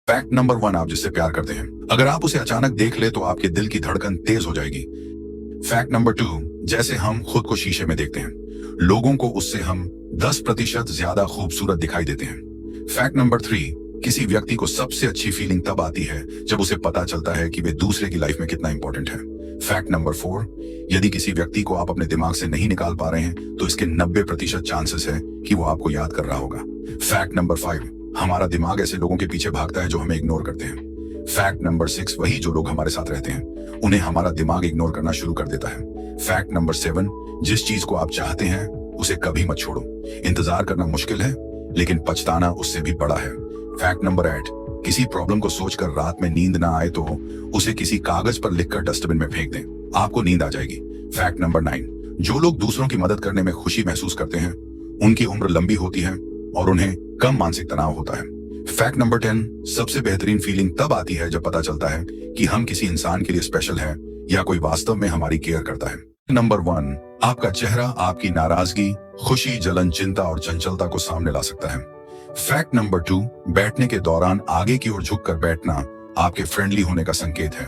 Fact number 1, आप जिससे प्यार करते हैं, अगर आप उसे अचानक देख ले तो आपके दिल की धड़कन तेज हो जाएगी। फैक्ट नंबर 2, जैसे हम खुद को शीशे में देखते हैं, लोगों को उससे हम 10% ज्यादा खूबसूरत दिखाई देते हैं। फैक्ट नंबर 3, किसी व्यक्ति को सबसे अच्छी फीलिंग तब आती है जब उसे पता चलता है कि वे दूसरे की लाइफ में कितना इंपॉर्टेंट है। फैक्ट नंबर 4, यदि किसी व्यक्ति को आप अपने दिमाग से नहीं निकाल पा रहे हैं तो इसके 90% चांसेस है कि वो आपको याद कर रहा होगा। फैक्ट नंबर 5, हमारा दिमाग ऐसे लोगों के पीछे भागता है जो हमें इग्नोर करते हैं। फैक्ट नंबर 6, वही जो लोग हमारे साथ रहते हैं उन्हें हमारा दिमाग इग्नोर करना शुरू कर देता है। फैक्ट नंबर 7, जिस चीज को आप चाहते हैं उसे कभी मत छोड़ो। इंतजार करना मुश्किल है लेकिन पछताना उससे भी बड़ा है। फैक्ट नंबर 8, किसी प्रॉब्लम को सोचकर रात में नींद ना आए तो उसे किसी कागज पर लिखकर डस्टबिन में फेंक दें, आपको नींद आ जाएगी। फैक्ट नंबर 9, जो लोग दूसरों की मदद करने में खुशी महसूस करते हैं उनकी उम्र लंबी होती है और उन्हें कम मानसिक तनाव होता है। फैक्ट नंबर 10, सबसे बेहतरीन फीलिंग तब आती है जब पता चलता है कि हम किसी इंसान के लिए स्पेशल हैं या कोई वास्तव में हमारी केयर करता है। नंबर 1, आपका चेहरा आपकी नाराजगी, खुशी, जलन, चिंता और चंचलता को सामने ला सकता है। फैक्ट नंबर 2, बैठने के दौरान आगे की ओर झुककर बैठना आपके फ्रेंडली होने का संकेत है।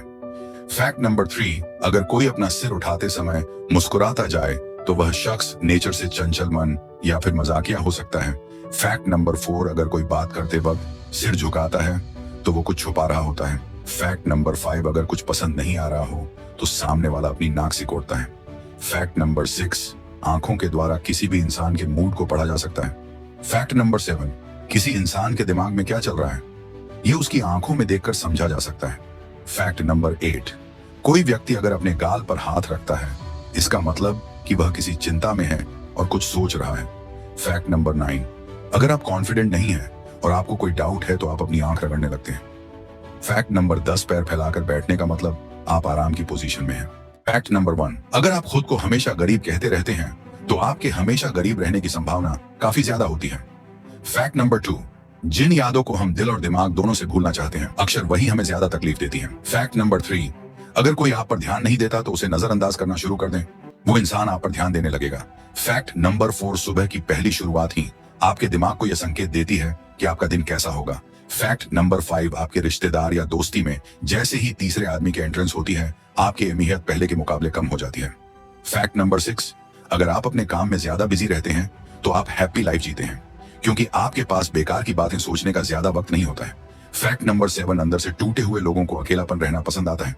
फैक्ट नंबर 3, अगर कोई अपना सिर उठाते समय मुस्कुराता जाए तो वह शख्स नेचर से चंचल मन या फिर मजाकिया हो सकता है। फैक्ट नंबर 4, अगर कोई बात करते वक्त सिर झुकाता है तो वो कुछ छुपा रहा होता है। फैक्ट नंबर 5, अगर कुछ पसंद नहीं आ रहा हो तो सामने वाला अपनी नाक सिकोड़ता है। फैक्ट नंबर 6, आंखों के द्वारा किसी भी इंसान के मूड को पढ़ा जा सकता है। फैक्ट नंबर 7, किसी इंसान के दिमाग में क्या चल रहा है ये उसकी आंखों में देखकर समझा जा सकता है। फैक्ट नंबर 8, कोई व्यक्ति अगर अपने गाल पर हाथ रखता है इसका मतलब कि वह किसी चिंता में है और कुछ सोच रहा है। फैक्ट नंबर 9, अगर आप कॉन्फिडेंट नहीं है और आपको कोई डाउट है तो आप अपनी आंख रगड़ने लगते हैं। फैक्ट नंबर 10, पैर फैलाकर बैठने का मतलब आप आराम की पोजीशन में हैं। फैक्ट नंबर 1, अगर आप खुद को हमेशा गरीब कहते रहते हैं तो आपके हमेशा गरीब रहने की संभावना काफी ज्यादा होती है। फैक्ट नंबर 2, जिन यादों को हम दिल और दिमाग दोनों से भूलना चाहते हैं अक्सर वही हमें ज्यादा तकलीफ देती हैं। फैक्ट नंबर 3, अगर कोई आप पर ध्यान नहीं देता तो उसे नजरअंदाज करना शुरू कर दें, वो इंसान आप पर ध्यान देने लगेगा। फैक्ट नंबर 4, सुबह की पहली शुरुआत ही आपके दिमाग को यह संकेत देती है कि आपका दिन कैसा होगा। फैक्ट नंबर 5, आपके रिश्तेदार या दोस्ती में जैसे ही तीसरे आदमी की एंट्रेंस होती है आपकी अहमियत पहले के मुकाबले कम हो जाती है। फैक्ट नंबर 6, अगर आप अपने काम में ज्यादा बिजी रहते हैं तो आप हैप्पी लाइफ जीते हैं क्योंकि आपके पास बेकार की बातें सोचने का ज्यादा वक्त नहीं होता है। फैक्ट नंबर 7, अंदर से टूटे हुए लोगों को अकेलापन रहना पसंद आता है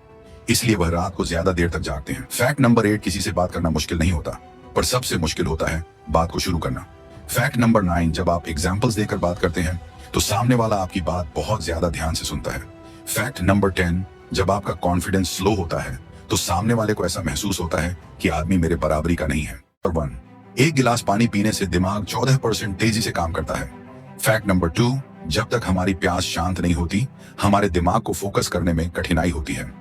इसलिए वह रात को ज्यादा देर तक जागते हैं। फैक्ट नंबर 8, किसी से बात करना मुश्किल नहीं होता पर सबसे मुश्किल होता है बात को शुरू करना। फैक्ट नंबर 9, जब आप एग्जाम्पल्स देकर बात करते हैं तो सामने वाला आपकी बात बहुत ज्यादा ध्यान से सुनता है। फैक्ट नंबर 10, जब आपका कॉन्फिडेंस स्लो होता है तो सामने वाले को ऐसा महसूस होता है कि आदमी मेरे बराबरी का नहीं है। नंबर 1, एक गिलास पानी पीने से दिमाग 14% तेजी से काम करता है। फैक्ट नंबर 2, जब तक हमारी प्यास शांत नहीं होती हमारे दिमाग को फोकस करने में कठिनाई होती है।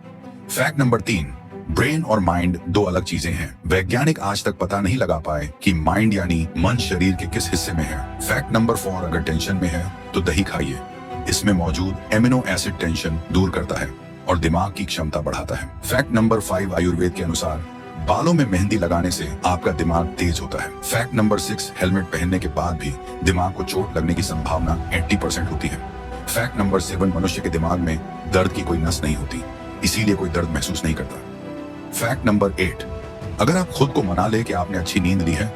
फैक्ट नंबर 3, ब्रेन और माइंड दो अलग चीजें हैं। वैज्ञानिक आज तक पता नहीं लगा पाए कि माइंड यानी मन शरीर के किस हिस्से में है। फैक्ट नंबर 4, अगर टेंशन में है तो दही खाइए, इसमें मौजूद एमिनो एसिड टेंशन दूर करता है और दिमाग की क्षमता बढ़ाता है। फैक्ट नंबर 5, आयुर्वेद के अनुसार बालों में मेहंदी लगाने से आपका दिमाग तेज होता है। फैक्ट नंबर 6, हेलमेट पहनने के बाद भी दिमाग को चोट लगने की संभावना 80% होती है। फैक्ट नंबर 7, मनुष्य के दिमाग में दर्द की कोई नस नहीं होती इसीलिए कोई दर्द महसूस नहीं करता। फैक्ट नंबर 8, अगर आप खुद को मना ले कि आपने अच्छी नींद ली है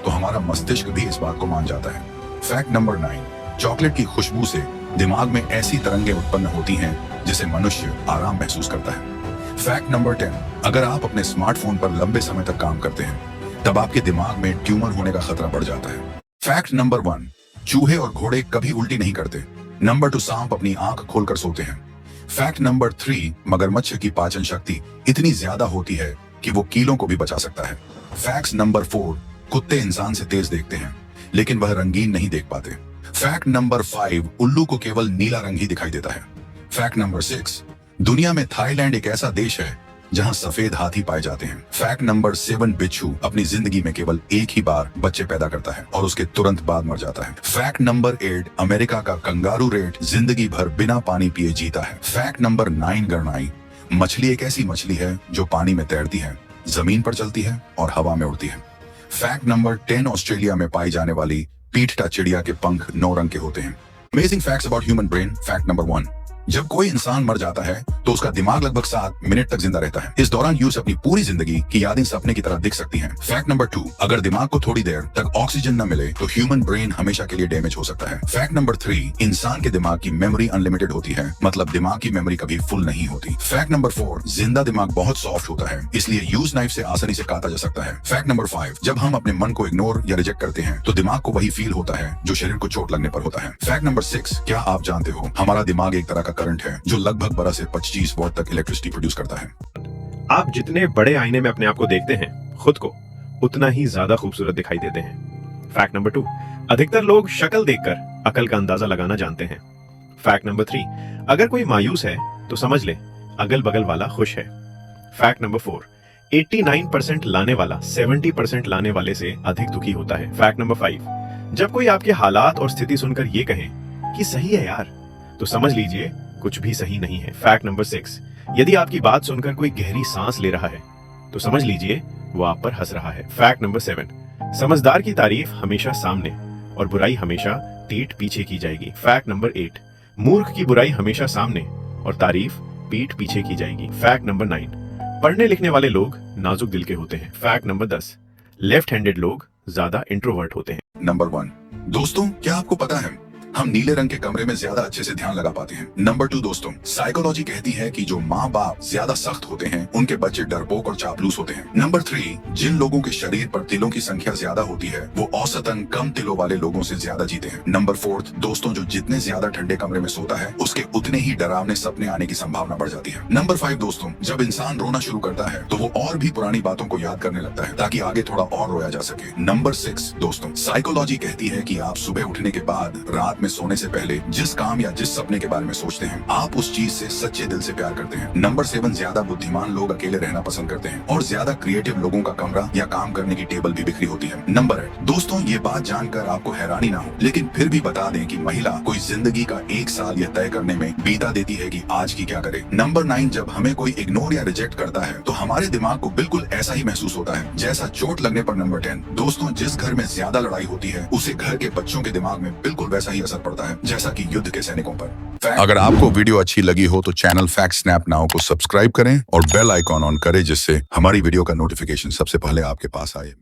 तो हमारा मस्तिष्क भी इस बात को मान जाता है। फैक्ट नंबर 9, चॉकलेट की खुशबू से दिमाग में ऐसी तरंगें उत्पन्न होती हैं जिससे मनुष्य आराम महसूस करता है। फैक्ट नंबर 10, अगर आप अपने स्मार्टफोन पर लंबे समय तक काम करते हैं तब आपके दिमाग में ट्यूमर होने का खतरा बढ़ जाता है। फैक्ट नंबर 1, चूहे और घोड़े कभी उल्टी नहीं करते। नंबर 2, सांप अपनी आंख खोलकर सोते हैं। फैक्ट नंबर 3, मगरमच्छ की पाचन शक्ति इतनी ज्यादा होती है कि वो कीलों को भी बचा सकता है। फैक्ट नंबर 4, कुत्ते इंसान से तेज देखते हैं लेकिन वह रंगीन नहीं देख पाते। फैक्ट नंबर 5, उल्लू को केवल नीला रंग ही दिखाई देता है। फैक्ट नंबर 6, दुनिया में थाईलैंड एक ऐसा देश है जहां सफेद हाथी पाए जाते हैं। फैक्ट नंबर 7, बिच्छू अपनी जिंदगी में केवल एक ही बार बच्चे पैदा करता है और उसके तुरंत बाद मर जाता है। फैक्ट नंबर 8, अमेरिका का कंगारू रेट जिंदगी भर बिना पानी पिए जीता है। फैक्ट नंबर 9, गरनाई मछली एक ऐसी मछली है जो पानी में तैरती है, जमीन पर चलती है और हवा में उड़ती है। फैक्ट नंबर 10, ऑस्ट्रेलिया में पाई जाने वाली पीठटा चिड़िया के पंख 9 रंग के होते हैं। Amazing facts about human brain. Fact number 1, जब कोई इंसान मर जाता है तो उसका दिमाग लगभग 7 मिनट तक जिंदा रहता है। इस दौरान यूं अपनी पूरी जिंदगी की यादें सपने की तरह दिख सकती हैं। फैक्ट नंबर 2, अगर दिमाग को थोड़ी देर तक ऑक्सीजन न मिले तो ह्यूमन ब्रेन हमेशा के लिए डैमेज हो सकता है। फैक्ट नंबर 3, इंसान के दिमाग की मेमोरी अनलिमिटेड होती है, मतलब दिमाग की मेमोरी कभी फुल नहीं होती। फैक्ट नंबर 4, जिंदा दिमाग बहुत सॉफ्ट होता है, इसलिए यूज नाइफ से आसानी से काटा जा सकता है। फैक्ट नंबर 5, जब हम अपने मन को इग्नोर या रिजेक्ट करते हैं तो दिमाग को वही फील होता है जो शरीर को चोट लगने पर होता है। फैक्ट नंबर 6, क्या आप जानते हो हमारा दिमाग एक तरह का करंट है जो लगभग 12 से 25 वॉट तक इलेक्ट्रिसिटी प्रोड्यूस करता है। आप जितने बड़े आईने में अपने आप को देखते हैं खुद को, उतना ही ज्यादा खूबसूरत दिखाई देते हैं। फैक्ट नंबर 2, अधिकतर लोग शक्ल देखकर अकल का अंदाजा लगाना जानते हैं। फैक्ट नंबर 3, अगर कोई मायूस है तो समझ ले अगल बगल वाला खुश है। फैक्ट नंबर 4, 89% लाने वाला 70% लाने वाले से अधिक दुखी होता है। फैक्ट नंबर 5, जब कोई आपके हालात और स्थिति सुनकर ये कहे कि सही है यार, तो समझ लीजिए कुछ भी सही नहीं है। फैक्ट नंबर 6, यदि आपकी बात सुनकर कोई गहरी सांस ले रहा है तो समझ लीजिए वो आप पर हंस रहा है। फैक्ट नंबर 7, समझदार की तारीफ हमेशा सामने और बुराई हमेशा पीठ पीछे की जाएगी। फैक्ट नंबर 8, मूर्ख की बुराई हमेशा सामने और तारीफ पीठ पीछे की जाएगी। फैक्ट नंबर 9, पढ़ने लिखने वाले लोग नाजुक दिल के होते हैं। फैक्ट नंबर 10, लेफ्ट हैंडेड लोग ज्यादा इंट्रोवर्ट होते हैं। नंबर 1, दोस्तों क्या आपको पता है हम नीले रंग के कमरे में ज्यादा अच्छे से ध्यान लगा पाते हैं। नंबर 2 दोस्तों, साइकोलॉजी कहती है कि जो माँ बाप ज्यादा सख्त होते हैं उनके बच्चे डरपोक और चापलूस होते हैं। नंबर 3, जिन लोगों के शरीर पर तिलों की संख्या ज्यादा होती है वो औसतन कम तिलों वाले लोगों से ज्यादा जीते हैं। नंबर 4 दोस्तों, जो जितने ज्यादा ठंडे कमरे में सोता है उसके उतने ही डरावने सपने आने की संभावना बढ़ जाती है। नंबर 5 दोस्तों, जब इंसान रोना शुरू करता है तो वो और भी पुरानी बातों को याद करने लगता है ताकि आगे थोड़ा और रोया जा सके। नंबर 6 दोस्तों, साइकोलॉजी कहती है कि आप सुबह उठने के बाद रात में सोने से पहले जिस काम या जिस सपने के बारे में सोचते हैं आप उस चीज से सच्चे दिल से प्यार करते हैं। नंबर 7, ज्यादा बुद्धिमान लोग अकेले रहना पसंद करते हैं और ज्यादा क्रिएटिव लोगों का कमरा या काम करने की टेबल भी बिखरी होती है। नंबर 8 दोस्तों, ये बात जानकर आपको हैरानी ना हो लेकिन फिर भी बता दें कि महिला कोई जिंदगी का 1 साल यह तय करने में बीता देती है कि आज की क्या करे। नंबर 9, जब हमें कोई इग्नोर या रिजेक्ट करता है तो हमारे दिमाग को बिल्कुल ऐसा ही महसूस होता है जैसा चोट लगने पर। नंबर 10 दोस्तों, जिस घर में ज्यादा लड़ाई होती है उसे घर के बच्चों के दिमाग में बिल्कुल वैसा ही असर पड़ता है जैसा कि युद्ध के सैनिकों पर। अगर आपको वीडियो अच्छी लगी हो तो चैनल फैक्ट स्नैप नाउ को सब्सक्राइब करें और बेल आइकॉन ऑन करें जिससे हमारी वीडियो का नोटिफिकेशन सबसे पहले आपके पास आए।